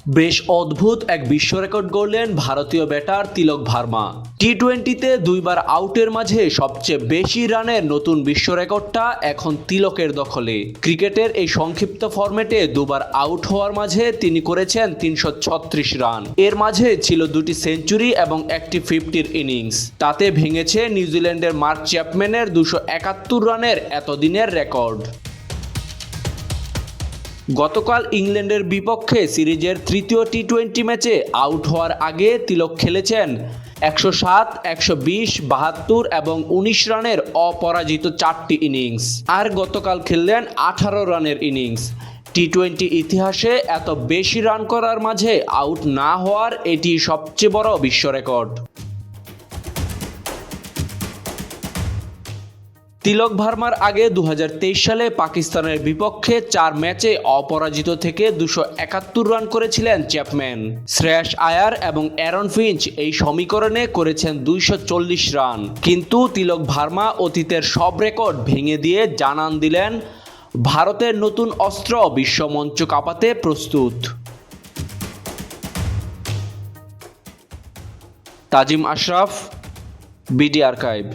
বেশ অদ্ভুত এক বিশ্ব রেকর্ড গড়লেন ভারতীয় ব্যাটার তিলক ভার্মা। টি-20তে দুইবার আউটের মাঝে সবচেয়ে বেশি রানের নতুন বিশ্ব রেকর্ডটা এখন তিলকের দখলে। ক্রিকেটের এই সংক্ষিপ্ত ফরম্যাটে দুবার আউট হওয়ার মাঝে তিনি করেছেন 336 রান। এর মাঝে ছিল দুটি সেঞ্চুরি এবং একটি 50-র ইনিংস। তাতে ভেঙেছে নিউজিল্যান্ডের মার্ক চ্যাপম্যানের 271 রানের এতদিনের রেকর্ড। গতকাল ইংল্যান্ডের বিপক্ষে সিরিজের তৃতীয় টি-20 ম্যাচে আউট হওয়ার আগে তিলক খেলেছেন 107, 120, 72 এবং 19 রানের অপরাজিত 4টি ইনিংস। আর গতকাল খেললেন 18 রানের ইনিংস। টি-20 ইতিহাসে এত বেশি রান করার মাঝে আউট না হওয়ার এটি সবচেয়ে বড় বিশ্ব রেকর্ড। তিলক ভার্মার আগে 2023 সালে পাকিস্তানের বিপক্ষে 4 ম্যাচে অপরাজিত থেকে 271 রান করেছিলেন চ্যাপম্যান। শ্রেয়াস আয়ার এবং অ্যারন ফিঞ্চ এই সমীকরণে করেছেন 240 রান। কিন্তু তিলক ভার্মা অতীতের সব রেকর্ড ভেঙে দিয়ে জানান দিলেন ভারতের নতুন অস্ত্র বিশ্বমঞ্চ কাঁপাতে প্রস্তুত। তাজিম আশরাফ, বিডি আর্কাইভ।